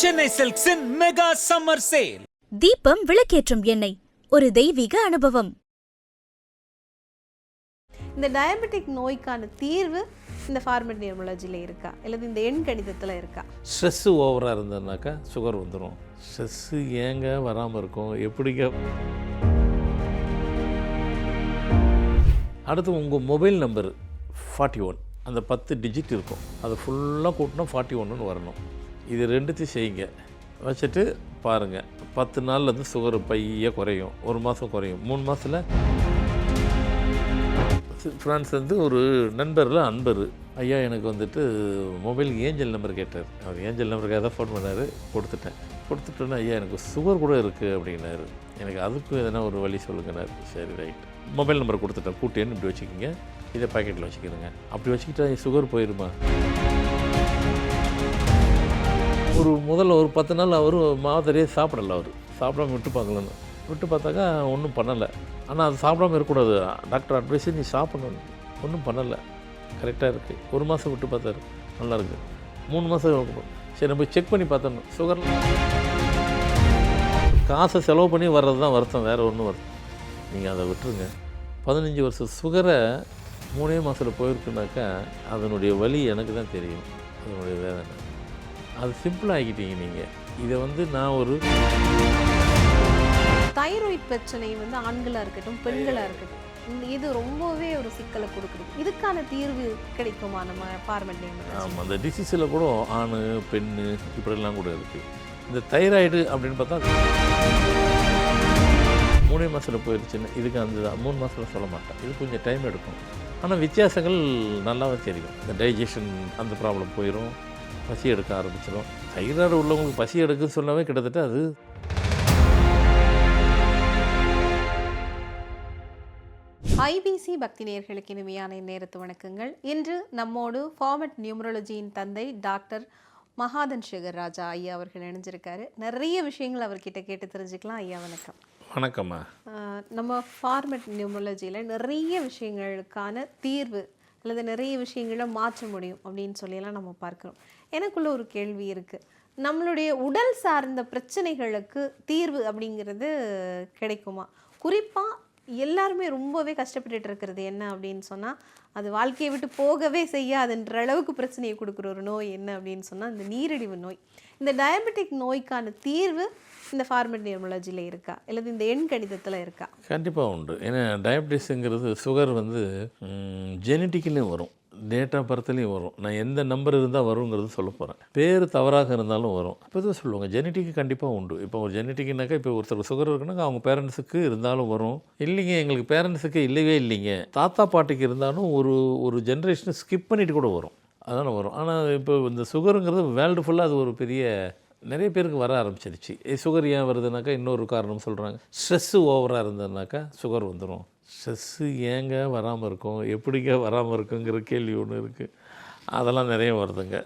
சென்னை சில்க்ஸின் mega summer sale. Deepam விளக்கேற்றும் எண்ணெய், ஒரு தெய்வீக அனுபவம். இந்த டயபெட்டிக் நோய்க்கான தீர்வு இந்த ஃபார்மட் நியூமராலஜியில் இருக்கா, இல்லை இந்த எண் கணிதத்தில் இருக்கா? ஸ்ட்ரெஸ்ஸு ஓவராக இருந்ததுனாக்கா சுகர் வந்துடும். ஸ்ட்ரெஸ்ஸு ஏங்க வராமல் இருக்கும், எப்படிங்க? அடுத்து உங்கள் மொபைல் நம்பரு 41, அந்த 10 டிஜிட் இருக்கும், அதை ஃபுல்லாக கூட்டினா 41ன்னு வரணும். இது ரெண்டுத்தையும் செய்யுங்க, வச்சுட்டு பாருங்கள். 10 நாள்லேருந்து சுகர் பைய குறையும், 1 மாதம் குறையும், 3 மாதத்தில். ஃப்ரான்ஸ் வந்து ஒரு நண்பரில் அன்பர் ஐயா எனக்கு வந்துட்டு மொபைல் ஏஞ்சல் நம்பர் கேட்டார். அவர் ஏஞ்சல் நம்பருக்காக தான் ஃபோன் பண்ணார். கொடுத்துட்டோன்னா ஐயா எனக்கு சுகர் கூட இருக்குது அப்படின்னாரு. எனக்கு அதுக்கும் எதனா ஒரு வழி சொல்லுங்கன்னாரு. சரி ரைட், மொபைல் நம்பர் கொடுத்துட்டேன், கூட்டேன்னு இப்படி வச்சுக்கிங்க, இதை பாக்கெட்டில் வச்சுக்கிறேங்க. அப்படி வச்சுக்கிட்டா சுகர் போயிடுமா? முதல்ல ஒரு 10 நாள் அவர் மாத்திரையே சாப்பிடலை. அவர் சாப்பிடாம விட்டு பார்க்கலன்னு விட்டு பார்த்தாக்கா ஒன்றும் பண்ணலை. ஆனால் அது சாப்பிடாம இருக்கக்கூடாது, டாக்டர் அட்வைஸு நீ சாப்பிடணும். ஒன்றும் பண்ணலை, கரெக்டாக இருக்குது. 1 மாதம் விட்டு பார்த்தாரு, நல்லாயிருக்கு. 3 மாதம் சரி நம்ம செக் பண்ணி பார்த்தோம், சுகர். காசை செலவு பண்ணி வர்றது தான் வருத்தம், வேறு ஒன்றும் வருத்தம். நீங்கள் அதை விட்டுருங்க. 15 வருஷம் சுகரை 3 மாதத்தில் போயிருக்குனாக்கா அதனுடைய வலி எனக்கு தான் தெரியும், அதனுடைய வேதனை. அது சிம்பிளாக ஆகிட்டீங்க நீங்கள். இதை வந்து நான் ஒரு தைராய்டு பிரச்சனை வந்து ஆண்களாக இருக்கட்டும் பெண்களாக இருக்கட்டும், இது ரொம்பவே ஒரு சிக்கலை கொடுக்குது. இதுக்கான தீர்வு கிடைக்குமா நம்ம ஃபார்மட் நியூமராலஜி? ஆமாம், அந்த டிசீஸில் கூட ஆண் பெண் இப்படிலாம் கூட இருக்குது. இந்த தைராய்டு அப்படின்னு பார்த்தா 3 மாதத்தில் போயிடுச்சுன்னு, இதுக்கு அந்த 3 மாதத்தில் சொல்ல மாட்டேன், இது கொஞ்சம் டைம் எடுக்கும். ஆனால் வித்தியாசங்கள் நல்லாவே தெரியும். இந்த டைஜஷன் அந்த ப்ராப்ளம் போயிடும், பசி எடுக்க ஆரம்பிச்சிடும். தைராய்டு உள்ளவங்களுக்கு பசி எடுக்குன்னு சொன்னாவே கிட்டத்தட்ட அது. ஐபிசி பக்தி நேயர்களுக்கு இனிமையான நேரத்து வணக்கங்கள். இன்று நம்மோடு ஃபார்மட் நியூமராலஜியின் தந்தை டாக்டர் மகாதன் சேகர் ராஜா ஐயா அவர்கள் இணைஞ்சிருக்காரு. நிறைய விஷயங்கள் அவர்கிட்ட கேட்டு தெரிஞ்சுக்கலாம். ஐயா வணக்கம். வணக்கம்மா. நம்ம ஃபார்மட் நியூமராலஜியில் நிறைய விஷயங்களுக்கான தீர்வு அல்லது நிறைய விஷயங்களை மாற்ற முடியும் அப்படின்னு சொல்லியெல்லாம் நம்ம பார்க்குறோம். எனக்குள்ள ஒரு கேள்வி இருக்குது. நம்மளுடைய உடல் சார்ந்த பிரச்சனைகளுக்கு தீர்வு அப்படிங்கிறது கிடைக்குமா? குறிப்பாக எல்லாருமே ரொம்பவே கஷ்டப்பட்டுட்டு இருக்கிறது என்ன அப்படின்னு சொன்னால், அது வாழ்க்கையை விட்டு போகவே செய்யாதுன்ற அளவுக்கு பிரச்சனையை கொடுக்குற ஒரு நோய் என்ன அப்படின்னு சொன்னால் இந்த நீரிழிவு நோய். இந்த டயபெட்டிக் நோய்க்கான தீர்வு இந்த ஃபார்மட் நியூமராலஜியில் இருக்கா, இல்லை இந்த எண் கணிதத்தில் இருக்கா? கண்டிப்பாக உண்டு. ஏன்னா டயபெட்டிஸுங்கிறது சுகர் வந்து ஜெனட்டிக்லேயும் வரும், டேட் ஆஃப் பர்த்லேயும் வரும். நான் எந்த நம்பர் இருந்தால் வருங்கிறது சொல்ல போகிறேன். பேர் தவறாக இருந்தாலும் வரும். இப்போ தான் சொல்லுவாங்க ஜெனட்டிக்கு கண்டிப்பாக உண்டு. இப்போ ஒரு ஜெனட்டிக்னாக்கா இப்போ ஒருத்தர் சுகர் இருக்குன்னாக்கா அவங்க பேரண்ட்ஸுக்கு இருந்தாலும் வரும். இல்லைங்க எங்களுக்கு பேரண்ட்ஸுக்கு இல்லவே இல்லைங்க, தாத்தா பாட்டிக்கு இருந்தாலும் ஒரு ஜென்ரேஷனை ஸ்கிப் பண்ணிட்டு கூட வரும், அதனால் வரும். ஆனால் இப்போ இந்த சுகருங்கிறது வேர்ல்டு ஃபுல்லாக அது ஒரு பெரிய நிறைய பேருக்கு வர ஆரம்பிச்சிருச்சு. சுகர் ஏன் வருதுனாக்கா இன்னொரு காரணம் சொல்கிறாங்க, ஸ்ட்ரெஸ்ஸு ஓவராக இருந்ததுனாக்கா சுகர் வந்துடும். ஸ்ட்ரெஸ்ஸு ஏங்க வராமல் இருக்கும், எப்படிங்க வராமல் இருக்குங்கிற கேள்வி ஒன்று இருக்குது. அதெல்லாம் நிறைய வருதுங்க.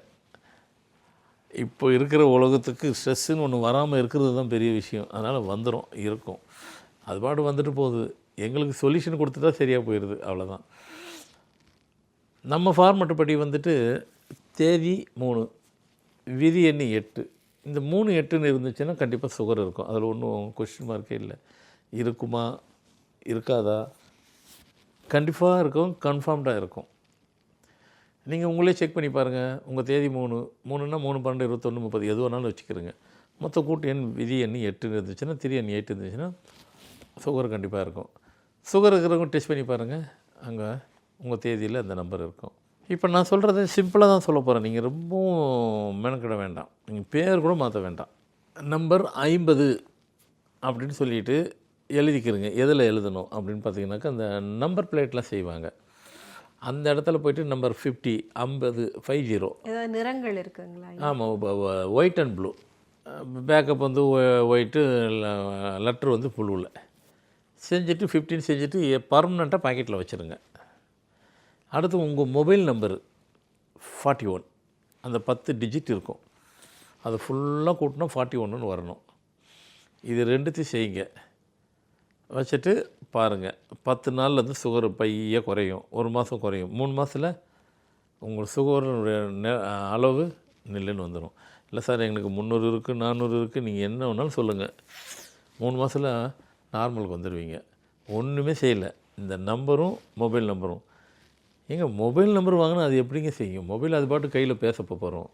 இப்போ இருக்கிற உலகத்துக்கு ஸ்ட்ரெஸ்ஸுன்னு ஒன்று வராமல் இருக்கிறது தான் பெரிய விஷயம். அதனால் வந்துடும், இருக்கும், அது பாட்டு வந்துட்டு போகுது. எங்களுக்கு சொல்யூஷன் கொடுத்துட்டா சரியாக போயிடுது, அவ்வளோதான். நம்ம ஃபார்மட்டு படி வந்துட்டு தேதி 3, விதி எண்ணி 8, இந்த 3 8ன்னு இருந்துச்சுன்னா கண்டிப்பாக சுகர் இருக்கும். அதில் ஒன்றும் கொஸ்டின் மார்க்கே இல்லை. இருக்குமா இருக்காதா? கண்டிப்பாக இருக்கும், கன்ஃபார்ம்டாக இருக்கும். நீங்கள் உங்களே செக் பண்ணி பாருங்கள். உங்கள் தேதி 3ன்னா 3, 12, 21, 30 எது வேணாலும் வச்சுக்கிறோங்க. மொத்த கூட்டு எண் விதி எண்ணி 8 இருந்துச்சுன்னா, திரி எண் 8 இருந்துச்சுன்னா சுகர் கண்டிப்பாக இருக்கும். சுகர் இருக்கிறவங்க டெஸ்ட் பண்ணி பாருங்கள், அங்கே உங்கள் தேதியில் அந்த நம்பர் இருக்கும். இப்போ நான் சொல்கிறது சிம்பிளாக தான் சொல்ல போகிறேன், நீங்கள் ரொம்பவும் மெனக்கிட வேண்டாம், நீங்கள் பேர் கூட மாற்ற வேண்டாம். நம்பர் 50 அப்படின்னு சொல்லிவிட்டு எழுதிக்கிறங்க. எதில் எழுதணும் அப்படின்னு பார்த்தீங்கன்னாக்கா அந்த நம்பர் பிளேட்லாம் செய்வாங்க, அந்த இடத்துல போய்ட்டு நம்பர் 50 50 நிறங்கள் இருக்குங்களா? ஆமாம், ஒயிட் அண்ட் ப்ளூ. பேக்கப் வந்து ஒயிட்டு, லெட்ரு வந்து ப்ளூவில் செஞ்சுட்டு 15 செஞ்சுட்டு பர்மனெண்ட்டாக பாக்கெட்டில் வச்சுருங்க. அடுத்து உங்கள் மொபைல் நம்பரு 41, அந்த 10 டிஜிட் இருக்கும், அது ஃபுல்லாக கூட்டினா 41ன்னு வரணும். இது ரெண்டுத்தையும் செய்யுங்க, வச்சுட்டு பாருங்கள். 10 நாள்லேருந்து சுகர் பைய குறையும், 1 மாதம் குறையும், 3 மாதத்தில் உங்கள் சுகருடைய அளவு நில்லுன்னு வந்துடும். இல்லை சார் எங்களுக்கு 300 இருக்குது 400 இருக்குது, நீங்கள் என்ன வேணாலும் சொல்லுங்கள், 3 மாதத்தில் நார்மலுக்கு வந்துடுவீங்க. ஒன்றுமே செய்யலை. இந்த நம்பரும் மொபைல் நம்பரும் ஏங்க மொபைல் நம்பர் வாங்கினா அது எப்படிங்க செய்யும்? மொபைல் அது பாட்டு கையில் பேச போகிறோம்.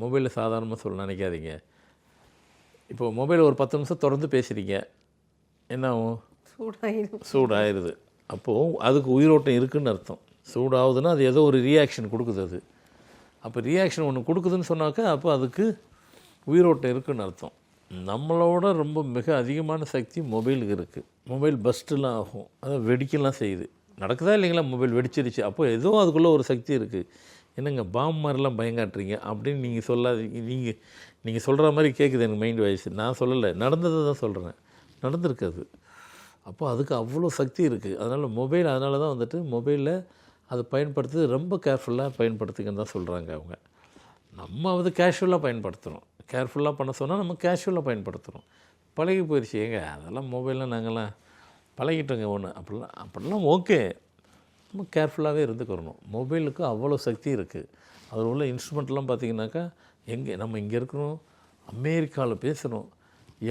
மொபைலில் சாதாரணமாக சொல்ல நினைக்காதீங்க. இப்போ மொபைல் ஒரு 10 நிமிஷம் தொடர்ந்து பேசுகிறீங்க, என்ன ஆகும்? சூடாயிருது. அப்போது அதுக்கு உயிரோட்டம் இருக்குதுன்னு அர்த்தம். சூடாகுதுன்னா அது ஏதோ ஒரு ரியாக்ஷன் கொடுக்குது. அது அப்போ ரியாக்ஷன் ஒன்று கொடுக்குதுன்னு சொன்னாக்கா அப்போ அதுக்கு உயிரோட்டம் இருக்குதுன்னு அர்த்தம். நம்மளோட ரொம்ப மிக அதிகமான சக்தி மொபைலுக்கு இருக்குது. மொபைல் பஸ்ட்டுலாம் ஆகும், அதை வெடிக்கலாம் செய்யுது. நடக்குதா இல்லைங்களா? மொபைல் வெடிச்சிருச்சு. அப்போ ஏதோ அதுக்குள்ளே ஒரு சக்தி இருக்குது. என்னங்க பாம் மாதிரிலாம் பயங்காட்டுறீங்க அப்படின்னு நீங்கள் சொல்லாதீங்க. நீங்கள் சொல்கிற மாதிரி கேட்குது எனக்கு மைண்ட் வாய்ஸ். நான் சொல்லலை, நடந்ததை தான் சொல்கிறேன். நடந்திருக்குது. அப்போ அதுக்கு அவ்வளோ சக்தி இருக்குது. அதனால் மொபைல், அதனால தான் வந்துட்டு மொபைலில் அதை பயன்படுத்து ரொம்ப கேர்ஃபுல்லாக பயன்படுத்துங்கன்னு தான் சொல்கிறாங்க அவங்க. நம்ம வந்து கேஷுவலாக பயன்படுத்துகிறோம். கேர்ஃபுல்லாக பண்ண சொன்னால் நம்ம கேஷுவலாக பயன்படுத்துகிறோம். பழகி போயிடுச்சு. ஏங்க அதெல்லாம் மொபைல்லாம் நாங்கள்லாம் பழகிட்டோங்க ஒன்று அப்படிலாம் ஓகே. நம்ம கேர்ஃபுல்லாகவே இருந்துக்கிறணும். மொபைலுக்கு அவ்வளோ சக்தி இருக்குது. அதில் உள்ள இன்ஸ்ட்ருமெண்ட்லாம் பார்த்திங்கனாக்கா நம்ம இங்கே இருக்கிறோம், அமெரிக்காவில் பேசுகிறோம்,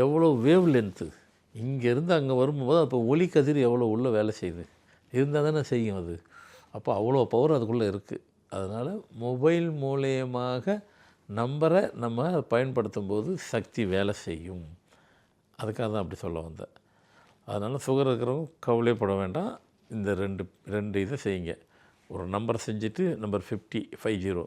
எவ்வளோ வேவ் லென்த்து இங்கேருந்து அங்கே வரும்போது அப்போ ஒலி கதிர் எவ்வளோ உள்ளே வேலை செய்யுது, இருந்தால் தானே செய்யும் அது. அப்போ அவ்வளோ பவர் அதுக்குள்ளே இருக்குது. அதனால் மொபைல் மூலயமாக நம்பரை நம்ம பயன்படுத்தும் போது சக்தி வேலை செய்யும். அதுக்காக தான் அப்படி சொல்ல வந்தேன். அதனால் சுகர் இருக்கிறவங்க கவலைப்பட வேண்டாம். இந்த ரெண்டு இதை செய்யுங்க. ஒரு நம்பரை செஞ்சுட்டு நம்பர் 50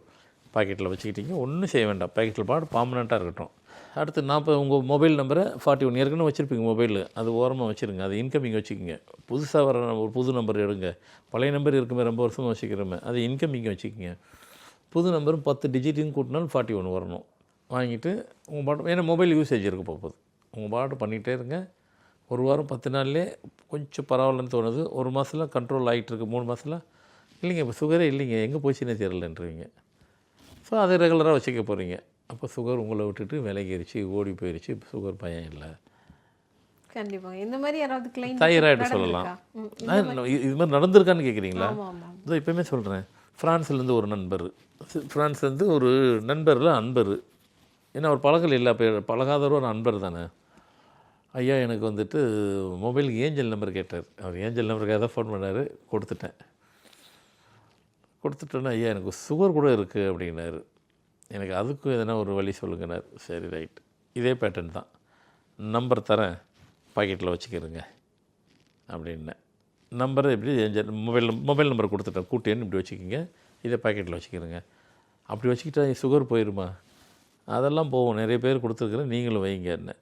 பாக்கெட்டில் வச்சுக்கிட்டிங்க, ஒன்றும் செய்ய வேண்டாம். பாக்கெட்டில் பாட்டு பாம்பனண்ட்டாக இருக்கட்டும். அடுத்து 40 உங்கள் மொபைல் நம்பரை 41 ஏற்கனவே வச்சுருப்பீங்க மொபைலில், அது ஓரமாக வச்சுருங்க. அது இன்கமிங் வச்சுக்கோங்க. புதுசாக வர ஒரு புது நம்பர் எடுங்க. பழைய நம்பர் இருக்குமே ரொம்ப வருஷமாக வச்சுக்கிறோமே, அது இன்கமிங் வச்சுக்கோங்க. புது நம்பரும் 10 டிஜிட்டையும் கூட்டினாலும் 41 வரணும். வாங்கிட்டு உங்கள் பாட்டு, ஏன்னா மொபைல் யூசேஜ் இருக்க போகுது, உங்கள் பாட்டு பண்ணிகிட்டே இருங்க. ஒரு வாரம் 10 நாள்லேயே கொஞ்சம் பரவாயில்லன்னு தோணுது. ஒரு மாதத்தில் கண்ட்ரோல் ஆகிட்டு இருக்கு. 3 மாதத்தில் இல்லைங்க இப்போ சுகரே இல்லைங்க, எங்கே போச்சுன்னே தெரியலன்றீங்க. ஸோ அதை ரெகுலராக வச்சுக்க போகிறீங்க. அப்போ சுகர் உங்களை விட்டுட்டு விலகிருச்சு, ஓடி போயிடுச்சு, சுகர் பயம் இல்லை. கண்டிப்பாக. இந்த மாதிரி யாராவது கிளைண்ட் தைராய்டு சொல்லலாம். இது மாதிரி நடந்திருக்கான்னு கேட்குறீங்களா? இதோ இப்போயுமே சொல்கிறேன். ஃப்ரான்ஸ்லேருந்து ஒரு நண்பர், ஃப்ரான்ஸ்லேருந்து ஒரு நண்பரில் அன்பர், ஏன்னா அவர் பழகல் இல்லை, அப்போ பழகாதவர் ஒரு அன்பர் தானே. ஐயா எனக்கு வந்துட்டு மொபைலுக்கு ஏஞ்சல் நம்பர் கேட்டார். அவர் ஏஞ்சல் நம்பருக்காக தான் ஃபோன் பண்ணார். கொடுத்துட்டோன்னா ஐயா எனக்கு சுகர் கூட இருக்குது அப்படின்னாரு. எனக்கு அதுக்கும் எதனா ஒரு வழி சொல்லுங்கன்னார். சரி ரைட், இதே பேட்டர்ன் தான், நம்பர் தரேன், பாக்கெட்டில் வச்சுக்கிறேங்க அப்படின்னேன். நம்பரை எப்படி ஏஞ்சல் மொபைல் நம்பர் கொடுத்துட்டேன், கூட்டேன்னு இப்படி வச்சுக்கிங்க, இதே பாக்கெட்டில் வச்சுக்கிறேங்க. அப்படி வச்சுக்கிட்டா சுகர் போயிடுமா? அதெல்லாம் போகும், நிறைய பேர் கொடுத்துருக்குறேன், நீங்களும் வைங்க என்ன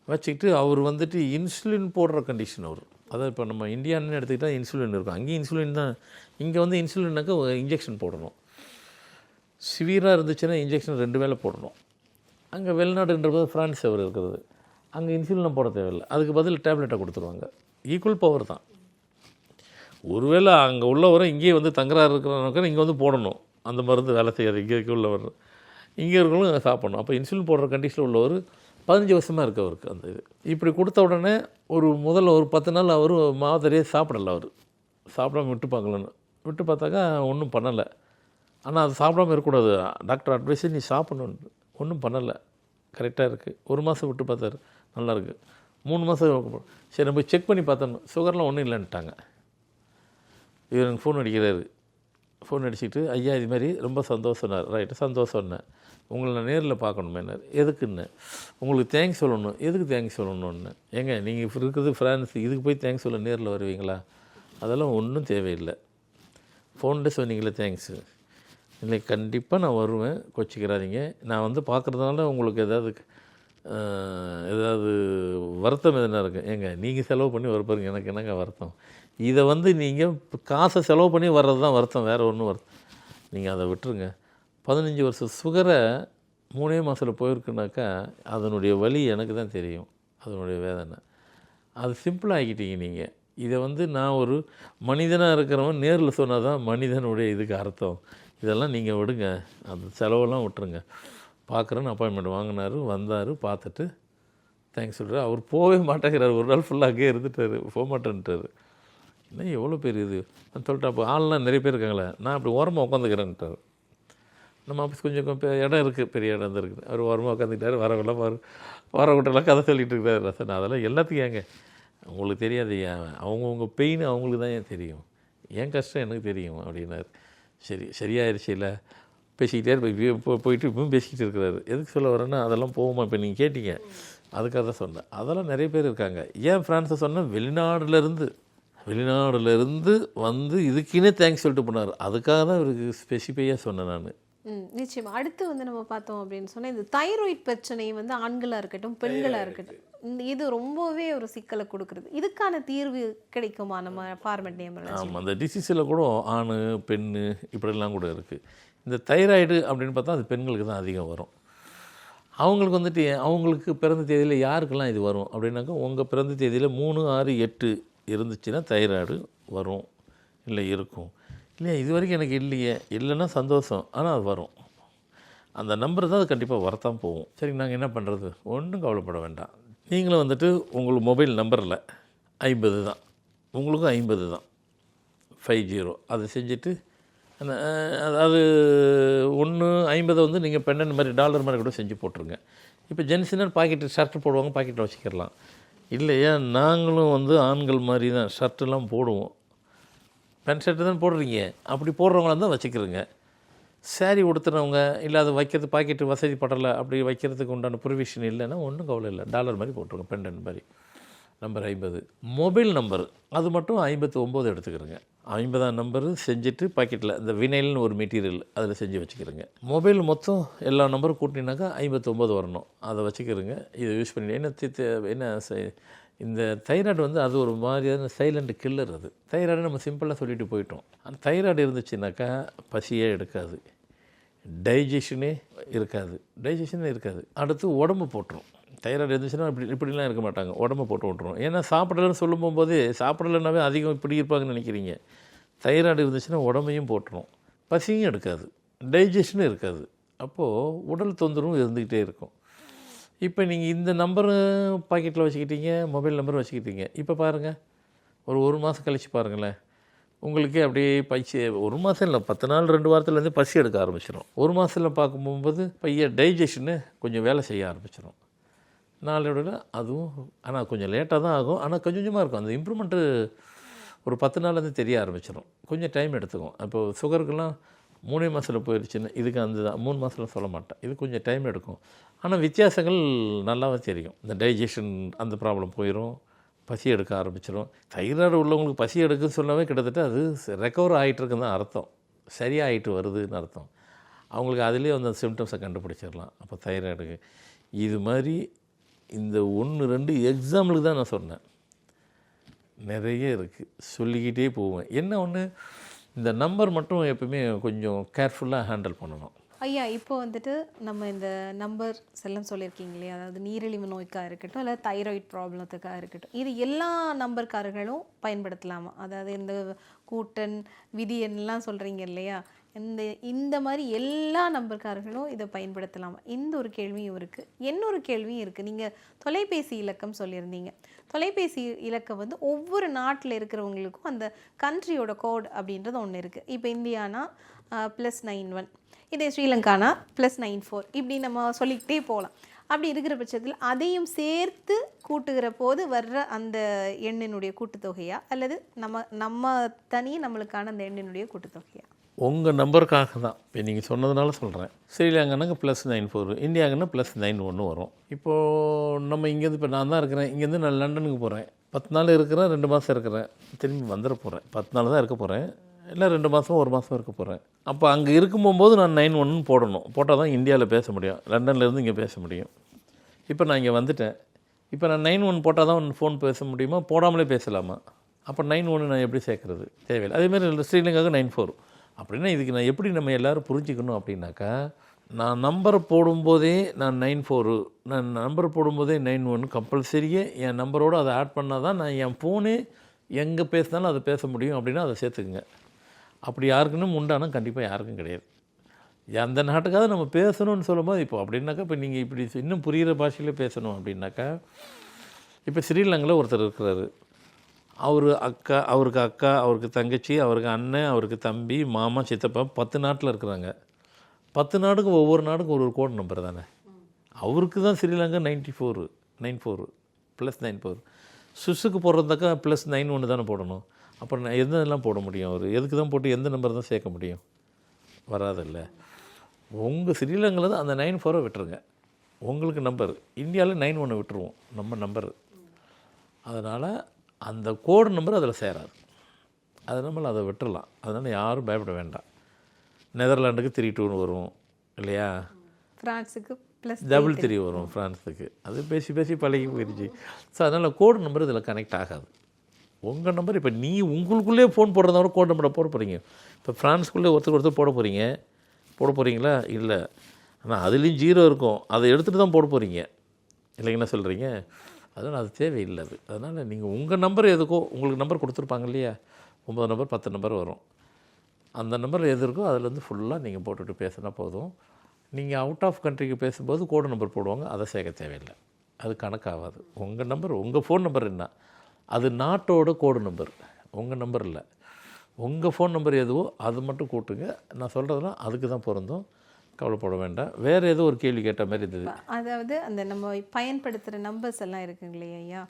வச்சுக்கிட்டு. அவர் வந்துட்டு இன்சுலின் போடுற கண்டிஷன் அவர். அதாவது இப்போ நம்ம இந்தியான்னு எடுத்துக்கிட்டால் இன்சுலின் இருக்கும், அங்கேயும் இன்சுலின் தான். இங்கே வந்து இன்சுலின்னாக்கா இன்ஜெக்ஷன் போடணும். சிவியராக இருந்துச்சுன்னா இன்ஜெக்ஷன் 2 வேளை போடணும். அங்கே வெளிநாடுன்றபோது ஃப்ரான்ஸ் அவர் இருக்கிறது, அங்கே இன்சுலின் போட தேவையில்லை, அதுக்கு பதில் டேப்லெட்டை கொடுத்துருவாங்க. ஈக்குவல் பவர் தான். ஒருவேளை அங்கே உள்ளவரை இங்கேயே வந்து தங்கராறு இருக்கிறவங்க இங்கே வந்து போடணும், அந்த மருந்து வேலை செய்யாது. இங்கே உள்ளவர் இங்கே இருக்கிறவங்களும் அங்கே சாப்பிடணும். அப்போ இன்சுலின் போடுற கண்டிஷனில் உள்ளவர் 15 வருஷமாக இருக்குது அவருக்கு அந்த இது. இப்படி கொடுத்த உடனே முதல்ல ஒரு 10 நாள் அவர் மாத்திரையே சாப்பிடலை. அவர் சாப்பிடாம விட்டு பார்க்கலன்னு விட்டு பார்த்தாக்கா ஒன்றும் பண்ணலை. ஆனால் அது சாப்பிடாமல் இருக்கக்கூடாது, டாக்டர் அட்வைஸே நீ சாப்பிடணுன்னு. ஒன்றும் பண்ணலை, கரெக்டாக இருக்குது. 1 மாதம் விட்டு பார்த்தாரு, நல்லாயிருக்கு. 3 மாதம் சரி நம்ம செக் பண்ணி பார்த்தோம், சுகர்லாம் ஒன்றும் இல்லைன்ட்டாங்க. இவர் எனக்கு ஃபோன் அடிக்கிறாரு. ஃபோன் அடிச்சுட்டு ஐயா இது மாதிரி ரொம்ப சந்தோஷம்னார். ரைட்டு சந்தோஷம்னு, உங்களை நான் நேரில் பார்க்கணுமேனார். எதுக்குன்னு, உங்களுக்கு தேங்க்ஸ் சொல்லணும். எதுக்கு தேங்க்ஸ் சொல்லணுன்னு? ஏங்க நீங்கள் இருக்கிறது ஃப்ரான்ஸ், இதுக்கு போய் தேங்க்ஸ் சொல்ல நேரில் வருவீங்களா? அதெல்லாம் ஒன்றும் தேவையில்லை, ஃபோன்லேயே சொன்னீங்களே தேங்க்ஸு. இல்லை கண்டிப்பாக நான் வருவேன், கொச்சிக்கிறாதீங்க. நான் வந்து பார்க்குறதுனால உங்களுக்கு ஏதாவது வருத்தம் எதுனா இருக்குது? ஏங்க நீங்கள் செலவு பண்ணி வரப்பாருங்க, எனக்கு என்னங்க வருத்தம்? இதை வந்து நீங்கள் காசை செலவு பண்ணி வர்றது தான் வருத்தம், வேறு ஒன்றும் வருத்தம். நீங்கள் அதை விட்டுருங்க. 15 வருஷம் சுகரை 3 மாதத்தில் போயிருக்குனாக்கா அதனுடைய வலி எனக்கு தான் தெரியும், அதனுடைய வேதனை. அது சிம்பிளாக ஆக்கிட்டீங்க நீங்கள். இதை வந்து நான் ஒரு மனிதனாக இருக்கிறவன் நேரில் சொன்னால் தான் மனிதனுடைய இதுக்கு அர்த்தம். இதெல்லாம் நீங்கள் விடுங்க, அந்த செலவெல்லாம் விட்டுருங்க. பார்க்குறேன்னு அப்பாயின்மெண்ட் வாங்கினார், வந்தார், பார்த்துட்டு தேங்க்ஸ் சொல்கிறார். அவர் போகவே மாட்டேங்கிறார். ஒரு நாள் ஃபுல்லாக அங்கேயே இருந்துட்டார், போக மாட்டேன்ட்டார். என்ன எவ்வளோ பேர் இது சொல்லிட்டு, அப்போ ஆள்லாம் நிறைய பேர் இருக்காங்களே, நான் அப்படி ஓரமாக உட்காந்துக்கிறேன்ட்டார். நம்ம ஆஃபீஸ் கொஞ்சம் இடம் இருக்குது, பெரிய இடம் இருக்குது. அவர் ஓரமாக உட்காந்துக்கிட்டாரு, வரவெல்லாம் வரவங்கள்ட்டெல்லாம் கதை சொல்லிகிட்டு இருக்கிறாரு ரசன். அதெல்லாம் எல்லாத்துக்கும் ஏங்க உங்களுக்கு தெரியாது, அவங்கவுங்க பெயின் அவங்களுக்கு தான் ஏன் தெரியும், என் கஷ்டம் எனக்கு தெரியும் அப்படின்னாரு. சரியாயிருச்சு இல்லை, பேசிக்கிட்டே போயிட்டு இப்பவும் பேசிக்கிட்டு இருக்கிறாரு. எதுக்கு சொல்ல வரேன்னா அதெல்லாம் போகுமா, இப்போ நீங்கள் கேட்டீங்க அதுக்காக தான் சொன்னேன். அதெல்லாம் நிறைய பேர் இருக்காங்க. ஏன் ஃப்ரான்ஸை சொன்னால் வெளிநாடுலேருந்து வந்து இதுக்குன்னே தேங்க்ஸ் சொல்லிட்டு போனார். அதுக்காக தான் இவருக்கு ஸ்பெசிஃபையாக சொன்னேன் நான். நிச்சயமா. அடுத்து வந்து நம்ம பார்த்தோம் அப்படின்னு சொன்னால் இந்த தைராய்டு பிரச்சனை வந்து ஆண்களாக இருக்கட்டும் பெண்களாக இருக்கட்டும், இது ரொம்பவே ஒரு சிக்கலை கொடுக்குறது. இதுக்கான தீர்வு கிடைக்குமா நம்ம ஃபார்மட் நியூமராலஜி? ஆமாம், அந்த டிசீஸில் கூட ஆண் பெண் இப்படிலாம் கூட இருக்குது. இந்த தைராய்டு அப்படின்னு பார்த்தா அது பெண்களுக்கு தான் அதிகம் வரும். அவங்களுக்கு வந்துட்டு அவங்களுக்கு பிறந்த தேதியில் யாருக்கெல்லாம் இது வரும் அப்படின்னாக்கா, உங்கள் பிறந்த தேதியில் 3, 6, 8 இருந்துச்சுன்னா தைராய்டு வரும், இல்லை இருக்கும். இல்லையா இது வரைக்கும் எனக்கு இல்லைன்னா சந்தோஷம், ஆனால் அது வரும். அந்த நம்பர் தான் அது கண்டிப்பாக வரத்தான் போகும். சரி, நாங்கள் என்ன பண்ணுறது? ஒன்றும் கவலைப்பட வேண்டாம். நீங்களும் வந்துட்டு உங்களுக்கு மொபைல் நம்பரில் 50 தான், உங்களுக்கும் 50 தான், 50 அதை செஞ்சுட்டு அதாவது 150 வந்து நீங்கள் பெண்ணன் மாதிரி டாலர் மாதிரி கூட செஞ்சு போட்டுருங்க. இப்போ ஜென்ஸினர் பாக்கெட்டு ஷர்ட்டு போடுவாங்க, பாக்கெட்டில் வச்சுக்கிடலாம். இல்லையா நாங்களும் வந்து ஆண்கள் மாதிரி தான் ஷர்ட்டெல்லாம் போடுவோம், பேண்ட் ஷர்ட்டு தான் போடுறீங்க, அப்படி போடுறவங்களாம் தான் வச்சுக்கிறோங்க. சாரி உடுத்துறவங்க இல்லை அது வைக்கிறது பாக்கெட்டு வசதி படலை, அப்படி வைக்கிறதுக்கு உண்டான ப்ரொவிஷன் இல்லைன்னா ஒன்றும் கவலை இல்லை, டாலர் மாதிரி போட்டுருங்க, பெண்டன் மாதிரி. நம்பர் 50. மொபைல் நம்பர் அது மட்டும் 59 எடுத்துக்கிறோங்க. 50ஆம் நம்பரு செஞ்சுட்டு பாக்கெட்டில் இந்த வினைல்னு ஒரு மெட்டீரியல் அதில் செஞ்சு வச்சுக்கிறோங்க. மொபைல் மொத்தம் எல்லா நம்பரும் கூட்டினாக்கா 59 வரணும், அதை வச்சுக்கிறோங்க. இதை யூஸ் பண்ணி என்ன இந்த தைராய்டு வந்து அது ஒரு மாதிரியான சைலண்ட் கில்லர். அது தைராய்டு நம்ம சிம்பிளாக சொல்லிட்டு போயிட்டோம். அந்த தைராய்டு இருந்துச்சுனாக்கா பசியே எடுக்காது, டைஜஷனே இருக்காது. அடுத்து உடம்பு போட்டுரும். தைராய்டு இருந்துச்சுன்னா இப்படிலாம் இருக்க மாட்டாங்க, உடம்பு போட்டு விட்ருவோம். ஏன்னா சாப்பிடலன்னு சொல்லும் போகும்போது சாப்பிடலன்னாவே அதிகம் இப்படி இருப்பாங்கன்னு நினைக்கிறீங்க. தைராய்டு இருந்துச்சுன்னா உடம்பையும் போட்டுரும், பசியும் எடுக்காது, டைஜஷனும் இருக்காது. அப்போது உடல் தொந்தரவும் இருந்துக்கிட்டே இருக்கும். இப்போ நீங்கள் இந்த நம்பரு பாக்கெட்டில் வச்சுக்கிட்டீங்க, மொபைல் நம்பர் வச்சுக்கிட்டீங்க. இப்போ பாருங்கள், ஒரு மாதம் கழித்து பாருங்களேன், உங்களுக்கே அப்படியே பசி, ஒரு மாதம் இல்லை 10 நாள் 2 வாரத்துலேருந்து பசி எடுக்க ஆரம்பிச்சிடும். ஒரு மாதத்தில் பார்க்கும்போது டைஜஷனு கொஞ்சம் வேலை செய்ய ஆரம்பிச்சிடும். நாளோட அதுவும் ஆனால் கொஞ்சம் லேட்டாக தான் ஆகும், ஆனால் கொஞ்சமாக இருக்கும். அந்த இம்ப்ரூவ்மெண்ட்டு ஒரு 10 நாள்லேருந்து தெரிய ஆரம்பிச்சிடும். கொஞ்சம் டைம் எடுத்துக்கும். இப்போது சுகருக்கெல்லாம் 3 மாதத்தில் போயிடுச்சுன்னு, இதுக்கு அந்த 3 மாதத்தில் சொல்ல மாட்டேன், இது கொஞ்சம் டைம் எடுக்கும். ஆனால் வித்தியாசங்கள் நல்லாவே தெரியும். இந்த டைஜஷன் அந்த ப்ராப்ளம் போயிடும், பசி எடுக்க ஆரம்பிச்சிடும். தைராய்டு உள்ளவங்களுக்கு பசி எடுக்குன்னு சொன்னாவே கிட்டத்தட்ட அது ரெக்கவர் ஆகிட்டு இருக்குன்னு தான் அர்த்தம், சரியாகிட்டு வருதுன்னு அர்த்தம். அவங்களுக்கு அதுலேயே அந்த சிம்டம்ஸை கண்டுபிடிச்சிடலாம். அப்போ தைராய்டுக்கு இது மாதிரி இந்த 1, 2 எக்ஸாம்பிளுக்கு தான் நான் சொன்னேன், நிறைய இருக்குது, சொல்லிக்கிட்டே போவேன். என்ன ஒன்று, இந்த நம்பர் மட்டும் எப்பவுமே கொஞ்சம் கேர்ஃபுல்லாக ஹேண்டில் பண்ணணும். ஐயா, இப்போ வந்துட்டு நம்ம இந்த நம்பர் எல்லாம் சொல்லியிருக்கீங்க இல்லையா, அதாவது நீரிழிவு நோய்க்காக இருக்கட்டும் இல்லை தைராய்டு ப்ராப்ளத்துக்காக இருக்கட்டும், இது எல்லா நம்பர்காரர்களும் பயன்படுத்தலாமா? அதாவது இந்த கூட்டன் விதியெல்லாம் சொல்கிறீங்க இல்லையா, இந்த மாதிரி எல்லா நம்பர்காரர்களும் இதை பயன்படுத்தலாமா? இந்த ஒரு கேள்வியும் இருக்குது. இன்னொரு கேள்வியும் இருக்குது. நீங்கள் தொலைபேசி இலக்கம் சொல்லியிருந்தீங்க. தொலைபேசி இலக்கம் வந்து ஒவ்வொரு நாட்டில் இருக்கிறவங்களுக்கும் அந்த கண்ட்ரியோட கோட் அப்படின்றது ஒன்று இருக்குது. இப்போ இந்தியானா +91, இதே ஸ்ரீலங்கானா +94, இப்படி நம்ம சொல்லிக்கிட்டே போகலாம். அப்படி இருக்கிற பட்சத்தில் அதையும் சேர்த்து கூட்டுகிற போது வர்ற அந்த எண்ணினுடைய கூட்டுத்தொகையா அல்லது நம்ம தனியே நம்மளுக்கான அந்த எண்ணினுடைய கூட்டுத்தொகையா? உங்கள் நம்பருக்காக தான் இப்போ நீங்கள் சொன்னதுனால சொல்கிறேன். ஸ்ரீலங்கானாங்க +94, இந்தியாங்கன்னா +91 வரும். இப்போது நம்ம இங்கேருந்து, இப்போ நான் தான் இருக்கிறேன், இங்கேருந்து நான் லண்டனுக்கு போகிறேன், 10 நாள் இருக்கிறேன், 2 மாதம் இருக்கிறேன், திரும்பி வந்துட போகிறேன், 10 நாள் தான் இருக்க போகிறேன், இல்லை 2 மாதம் 1 மாதம் இருக்க போகிறேன். அப்போ அங்கே இருக்கும்போது நான் 91 போடணும், போட்டால் தான் இந்தியாவில் பேச முடியும், லண்டன்லேருந்து இங்கே பேச முடியும். இப்போ நான் இங்கே வந்துட்டேன், இப்போ நான் 91 போட்டால் தான் ஃபோன் பேச முடியுமா, போடாமலே பேசலாமா? அப்போ 91 நான் எப்படி சேர்க்குறது? தேவையில்லை. அதேமாதிரி ஸ்ரீலங்காவுக்கு 94. அப்படின்னா இதுக்கு நான் எப்படி நம்ம எல்லோரும் புரிஞ்சுக்கணும் அப்படின்னாக்கா, நான் நம்பரை போடும்போதே நான் 94, நான் நம்பர் போடும்போதே 91 கம்பல்சரியே என் நம்பரோடு அதை ஆட் பண்ணால் தான் நான் என் ஃபோனே எங்கே பேசினாலும் அதை பேச முடியும் அப்படின்னா அதை சேர்த்துக்குங்க. அப்படி யாருக்குன்னு உண்டானா கண்டிப்பாக யாருக்கும் கிடையாது. அந்த நாட்டுக்காக நம்ம பேசணும்னு சொல்லும்போது இப்போ அப்படின்னாக்கா, இப்போ நீங்கள் இப்படி இன்னும் புரிகிற பாஷையிலே பேசணும் அப்படின்னாக்கா, இப்போ ஸ்ரீலங்காவில் ஒருத்தர் இருக்கிறாரு, அவருக்கு அக்கா, அவருக்கு தங்கச்சி, அவருக்கு அண்ணன், அவருக்கு தம்பி, மாமா, சித்தப்பா 10 நாட்டில் இருக்கிறாங்க. 10 நாடுக்கும் ஒவ்வொரு நாடுக்கும் ஒரு கோட் நம்பர் தானே. அவருக்கு தான் ஸ்ரீலங்கா 94 +94. சுவிஸுக்கு போடுறதாக்கா +91 தானே போடணும். அப்புறம் நான் எதெல்லாம் போட முடியும்? அவர் எதுக்கு தான் போட்டு எந்த நம்பர் தான் சேர்க்க முடியும்? வராதில்ல. உங்கள் ஸ்ரீலங்காவில் தான் அந்த 94 விட்டுருங்க, உங்களுக்கு நம்பர். இந்தியாவில் 91 விட்டுருவோம் நம்ம நம்பர். அதனால் அந்த கோடு நம்பர் அதில் சேராது. அது நம்மள அதை விட்டுடலாம். அதனால் யாரும் பயப்பட வேண்டாம். நெதர்லாண்டுக்கு 32 வரும் இல்லையா, ஃப்ரான்ஸுக்கு +3 வரும் ஃப்ரான்ஸுக்கு. அது பேசி பேசி பழகி போயிடுச்சு. ஸோ அதனால் கோடு நம்பர் இதில் கனெக்ட் ஆகாது. உங்கள் நம்பர் இப்போ நீ உங்களுக்குள்ளே ஃபோன் போடுறதோட கோட் நம்பரை போட போகிறீங்க. இப்போ ஃப்ரான்ஸுக்குள்ளே ஒருத்தர் போட போகிறீங்களா? இல்லை. ஆனால் அதுலேயும் 0 இருக்கும், அதை எடுத்துகிட்டு தான் போட போகிறீங்க இல்லைங்கண்ணா சொல்கிறீங்க. அதனால் அது தேவையில்லை. அது அதனால் நீங்கள் உங்கள் நம்பர் எதுக்கோ, உங்களுக்கு நம்பர் கொடுத்துருப்பாங்க இல்லையா, 9 நம்பர் 10 நம்பர் வரும். அந்த நம்பர் எது இருக்கோ அதுலேருந்து ஃபுல்லாக நீங்கள் போட்டுட்டு பேசினா போதும். நீங்கள் அவுட் ஆஃப் கண்ட்ரிக்கு பேசும்போது கோடு நம்பர் போடுவாங்க, அதை சேர்க்க தேவையில்லை, அது கணக்காகாது. உங்கள் நம்பர், உங்கள் ஃபோன் நம்பர் என்ன, அது நாட்டோட கோடு நம்பர், உங்கள் நம்பர் இல்லை. உங்கள் ஃபோன் நம்பர் எதுவோ அது மட்டும் கூட்டுங்க. நான் சொல்கிறதெல்லாம் அதுக்கு தான் பொருந்தும், கவலைப்பட வேண்டாம். வேறு ஏதோ ஒரு கேள்வி கேட்ட மாதிரி இருந்தது. அதாவது அந்த நம்ம பயன்படுத்துகிற நம்பர்ஸ் எல்லாம் இருக்குங்க இல்லையா ஐயா,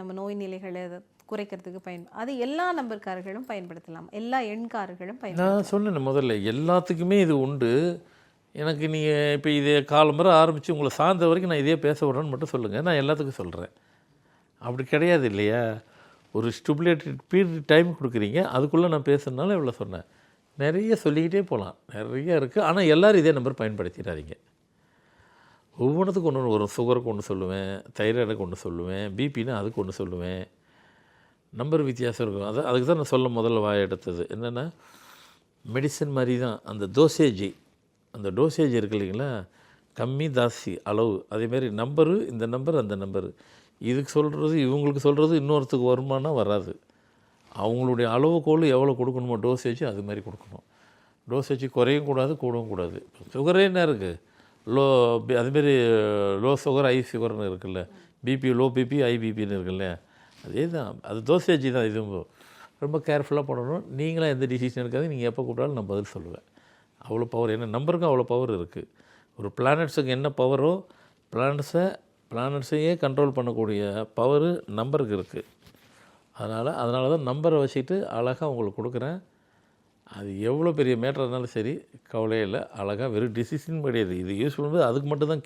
நம்ம நோய் நிலைகளை குறைக்கிறதுக்கு அது எல்லா நம்பர்காரர்களும் பயன்படுத்தலாம், எல்லா எண்காரர்களும் நான் சொன்னேன் முதல்ல, எல்லாத்துக்குமே இது உண்டு. எனக்கு நீங்கள் இப்போ இதே காலம்பரை ஆரம்பித்து உங்களை சார்ந்த வரைக்கும் நான் இதே பேச விட்றேன்னு மட்டும் சொல்லுங்கள், நான் எல்லாத்துக்கும் சொல்கிறேன். அப்படி கிடையாது இல்லையா. ஒரு ஸ்டிபுலேட்டட் பீரியட் டைம் கொடுக்குறீங்க, அதுக்குள்ளே நான் பேசுகிறதுனால இவ்வளோ சொன்னேன். நிறைய சொல்லிக்கிட்டே போகலாம், நிறைய இருக்குது. ஆனால் எல்லோரும் இதே நம்பர் பயன்படுத்திடாதீங்க. ஒவ்வொன்றுத்துக்கு ஒன்று வரும். சுகருக்கு ஒன்று சொல்லுவேன், தைராய்டுக்கு ஒன்று சொல்லுவேன், பிபின்னா அதுக்கு ஒன்று சொல்லுவேன். நம்பர் வித்தியாசம் இருக்கும். அதுக்கு தான் நான் சொல்ல முதல்ல வாய் எடுத்தது என்னென்னா, மெடிசன் மாதிரி தான் அந்த டோசேஜ் இருக்கு இல்லைங்களா, கம்மி ஜாஸ்தி அளவு. அதேமாரி நம்பரு, இந்த நம்பர் அந்த நம்பரு, இதுக்கு சொல்கிறது இவங்களுக்கு சொல்கிறது இன்னொருத்துக்கு வருமானம் வராது. அவங்களுடைய அளவுகோல் எவ்வளோ கொடுக்கணுமோ டோசேஜ் அது மாதிரி கொடுக்கணும். டோசேஜ் குறையும் கூடாது, கூடவும் கூடாது. சுகரே என்ன இருக்குது, அதுமாரி லோ சுகர் ஹை சுகர்னு இருக்குல்ல, பிபி லோ பிபி ஹை பிபின்னு இருக்குல்ல, அதே தான். அது டோசேஜ் தான். இதுவும் ரொம்ப கேர்ஃபுல்லாக பண்ணணும். நீங்களாம் எந்த டிசிஷன் இருக்காது, நீங்கள் எப்போ கூப்பிட்டாலும் நான் பதில் சொல்லுவேன். அவ்வளோ பவர், என்ன நம்பருக்கும் அவ்வளோ பவர் இருக்குது. ஒரு பிளானட்ஸுக்கு என்ன பவரோ, பிளானட்ஸையே கண்ட்ரோல் பண்ணக்கூடிய பவரு நம்பருக்கு இருக்குது. அதனால தான் நம்பரை வச்சுக்கிட்டு அழகாக உங்களுக்கு கொடுக்குறேன். அது எவ்வளோ பெரிய மேட்டர் இருந்தாலும் சரி, கவலையே இல்லை. அழகாக வெறும் டிசிஷன் கிடையாது, இது யூஸ் பண்ணும்போது அதுக்கு மட்டும்தான்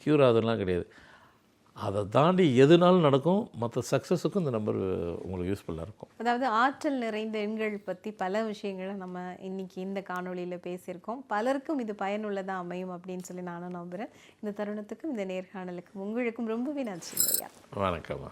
க்யூர் ஆகுதுலாம் கிடையாது. அதை தாண்டி எதுனாலும் நடக்கும். மற்ற சக்ஸஸுக்கும் இந்த நம்பர் உங்களுக்கு யூஸ்ஃபுல்லாக இருக்கும். அதாவது ஆற்றல் நிறைந்த எண்கள் பற்றி பல விஷயங்களை நம்ம இன்னைக்கு இந்த காணொளியில் பேசியிருக்கோம். பலருக்கும் இது பயனுள்ளதாக அமையும் அப்படின்னு சொல்லி நானும் நம்புகிறேன். இந்த தருணத்துக்கும் இந்த நேர்காணலுக்கும் உங்களுக்கும் ரொம்பவே நன்றி ஐயா. வணக்கம்மா.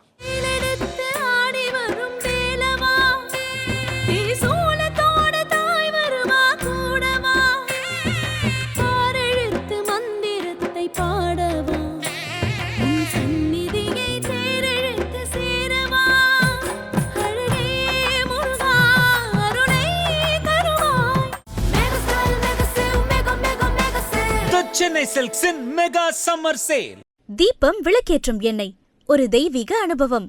Chennai Silks in Mega Summer Sale. தீபம் விளக்கேற்றும் எண்ணெய், ஒரு தெய்வீக அனுபவம்.